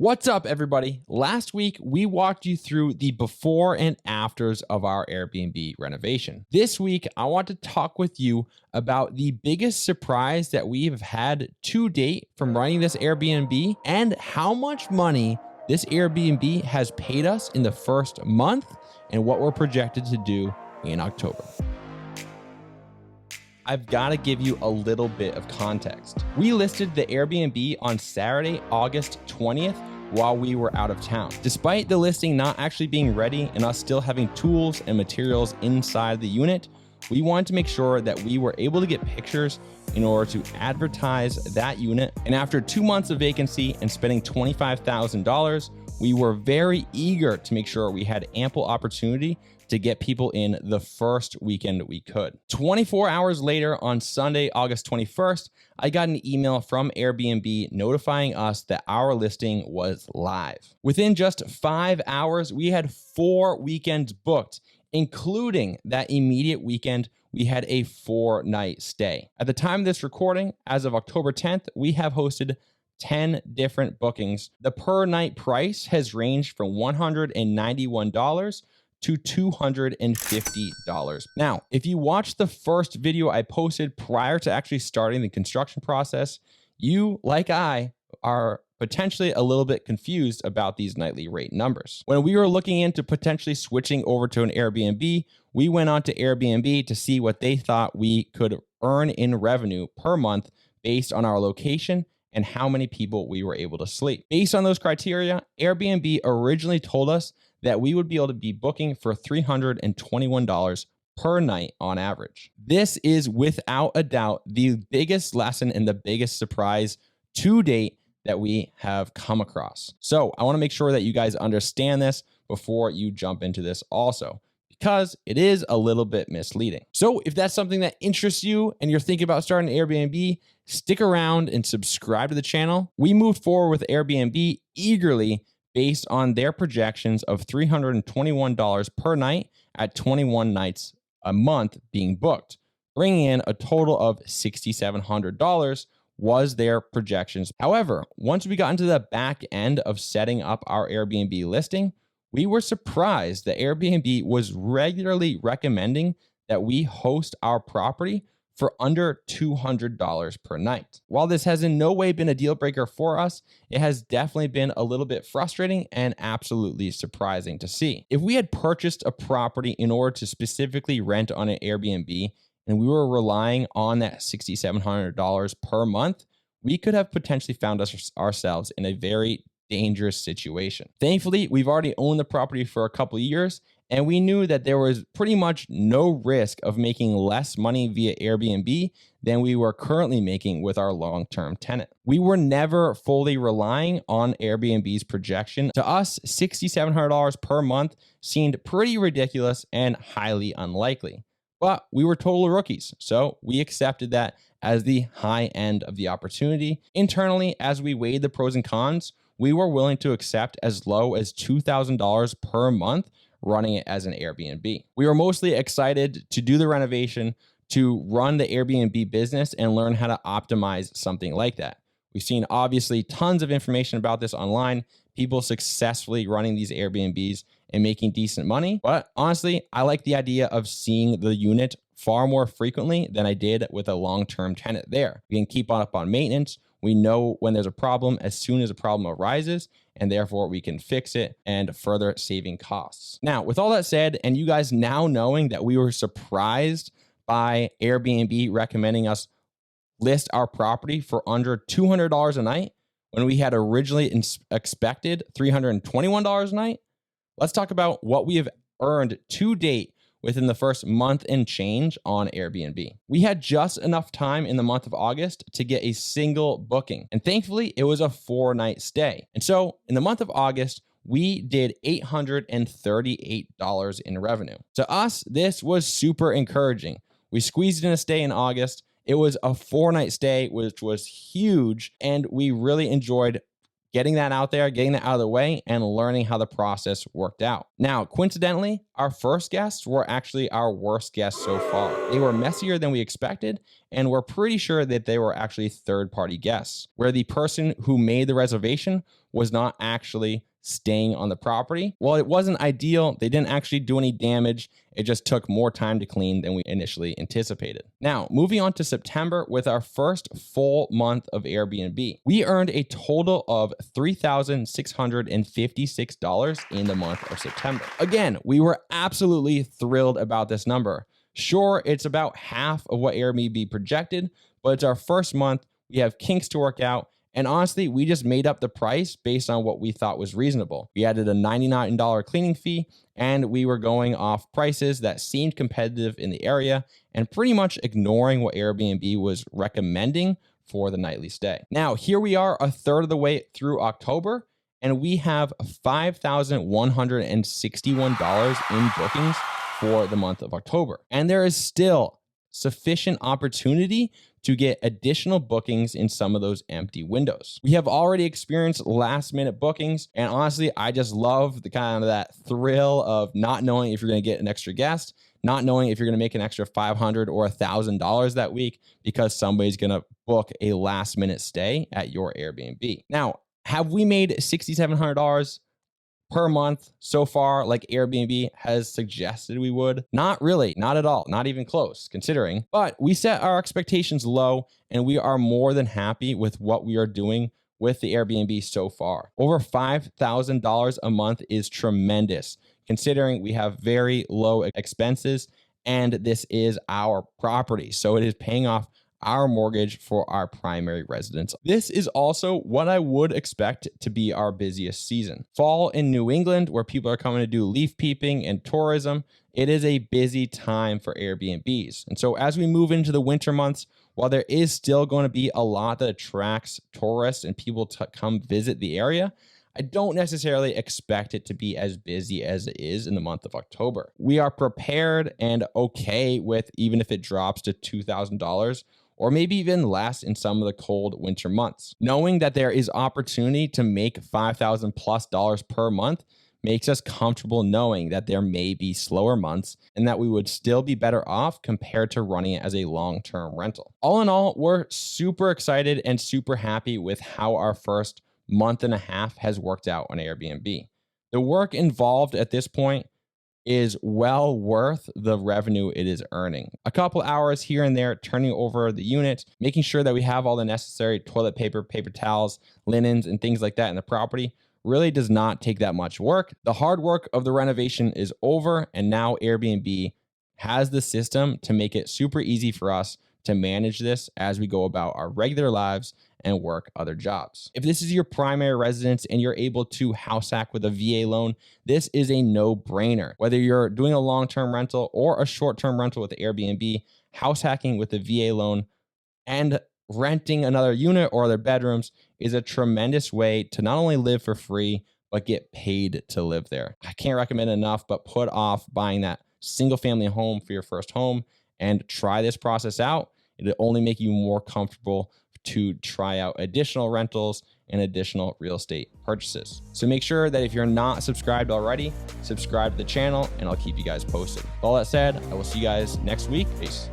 What's up, everybody? Last week, we walked you through the before and afters of our Airbnb renovation. This week, I want to talk with you about the biggest surprise that we've had to date from running this Airbnb and how much money this Airbnb has paid us in the first month and what we're projected to do in October. I've got to give you a little bit of context. We listed the Airbnb on Saturday, August 20th, while we were out of town. Despite the listing not actually being ready and us still having tools and materials inside the unit, we wanted to make sure that we were able to get pictures in order to advertise that unit. And after 2 months of vacancy and spending $25,000, we were very eager to make sure we had ample opportunity to get people in the first weekend we could. 24 hours later, on Sunday, August 21st, I got an email from Airbnb notifying us that our listing was live. Within just 5 hours, we had 4 weekends booked, including that immediate weekend. We had a 4-night stay. At the time of this recording, as of October 10th, we have hosted 10 different bookings. The per night price has ranged from $191 to $250. Now, if you watched the first video I posted prior to actually starting the construction process, you, like I, are potentially a little bit confused about these nightly rate numbers. When we were looking into potentially switching over to an Airbnb, we went on to Airbnb to see what they thought we could earn in revenue per month based on our location and how many people we were able to sleep. Based on those criteria, Airbnb originally told us that we would be able to be booking for $321 per night on average. This is without a doubt the biggest lesson and the biggest surprise to date that we have come across. So I want to make sure that you guys understand this before you jump into this also, because it is a little bit misleading. So if that's something that interests you and you're thinking about starting an Airbnb, stick around and subscribe to the channel. We moved forward with Airbnb eagerly based on their projections of $321 per night at 21 nights a month being booked, bringing in a total of $6,700 was their projections. However, once we got into the back end of setting up our Airbnb listing, we were surprised that Airbnb was regularly recommending that we host our property for under $200 per night. While this has in no way been a deal breaker for us, it has definitely been a little bit frustrating and absolutely surprising to see. If we had purchased a property in order to specifically rent on an Airbnb and we were relying on that $6,700 per month, we could have potentially found ourselves in a very dangerous situation. Thankfully, we've already owned the property for a couple of years, and we knew that there was pretty much no risk of making less money via Airbnb than we were currently making with our long-term tenant. We were never fully relying on Airbnb's projection. To us, $6,700 per month seemed pretty ridiculous and highly unlikely. But we were total rookies, so we accepted that as the high end of the opportunity. Internally, as we weighed the pros and cons, we were willing to accept as low as $2,000 per month running it as an Airbnb. We were mostly excited to do the renovation, to run the Airbnb business and learn how to optimize something like that. We've seen obviously tons of information about this online, people successfully running these Airbnbs and making decent money. But honestly, I like the idea of seeing the unit far more frequently than I did with a long-term tenant there. We can keep up on maintenance. We know when there's a problem as soon as a problem arises, and therefore we can fix it and further saving costs. Now, with all that said, and you guys now knowing that we were surprised by Airbnb recommending us list our property for under $200 a night when we had originally expected $321 a night, let's talk about what we have earned to date within the first month and change on Airbnb. We had just enough time in the month of August to get a single booking, and thankfully it was a 4-night stay. And so in the month of August, we did $838 in revenue. To us, this was super encouraging. We squeezed in a stay in August. It was a 4-night stay, which was huge, and we really enjoyed getting that out there, getting that out of the way, and learning how the process worked out. Now, coincidentally, our first guests were actually our worst guests so far. They were messier than we expected, and we're pretty sure that they were actually third-party guests, where the person who made the reservation was not actually staying on the property. Well, it wasn't ideal. They didn't actually do any damage. It just took more time to clean than we initially anticipated. Now, moving on to September with our first full month of Airbnb. We earned a total of $3,656 in the month of September. Again, we were absolutely thrilled about this number. Sure, it's about half of what Airbnb projected, but it's our first month. We have kinks to work out. And honestly, we just made up the price based on what we thought was reasonable. We added a $99 cleaning fee, and we were going off prices that seemed competitive in the area and pretty much ignoring what Airbnb was recommending for the nightly stay. Now, here we are a third of the way through October, and we have $5,161 in bookings for the month of October. And there is still sufficient opportunity to get additional bookings in some of those empty windows. We have already experienced last minute bookings, and honestly, I just love the kind of that thrill of not knowing if you're going to get an extra guest, not knowing if you're going to make an extra $500 or $1,000 that week because somebody's going to book a last minute stay at your Airbnb. Now, have we made $6,700 per month so far, like Airbnb has suggested we would? Not really, not at all, not even close, considering. But we set our expectations low, and we are more than happy with what we are doing with the Airbnb so far. Over $5,000 a month is tremendous, considering we have very low expenses, and this is our property. So it is paying off our mortgage for our primary residence. This is also what I would expect to be our busiest season. Fall in New England, where people are coming to do leaf peeping and tourism, it is a busy time for Airbnbs. And so as we move into the winter months, while there is still going to be a lot that attracts tourists and people to come visit the area, I don't necessarily expect it to be as busy as it is in the month of October. We are prepared and okay with even if it drops to $2,000 or maybe even less in some of the cold winter months. Knowing that there is opportunity to make $5,000+ per month makes us comfortable knowing that there may be slower months and that we would still be better off compared to running it as a long-term rental. All in all, we're super excited and super happy with how our first month and a half has worked out on Airbnb. The work involved at this point is well worth the revenue it is earning. A couple hours here and there turning over the unit, making sure that we have all the necessary toilet paper, paper towels, linens, and things like that in the property really does not take that much work. The hard work of the renovation is over, and now Airbnb has the system to make it super easy for us to manage this as we go about our regular lives and work other jobs. If this is your primary residence and you're able to house hack with a VA loan, this is a no-brainer. Whether you're doing a long-term rental or a short-term rental with Airbnb, house hacking with a VA loan and renting another unit or other bedrooms is a tremendous way to not only live for free, but get paid to live there. I can't recommend it enough, but put off buying that single family home for your first home and try this process out. It'll only make you more comfortable to try out additional rentals and additional real estate purchases. So make sure that if you're not subscribed already, subscribe to the channel and I'll keep you guys posted. With all that said, I will see you guys next week. Peace.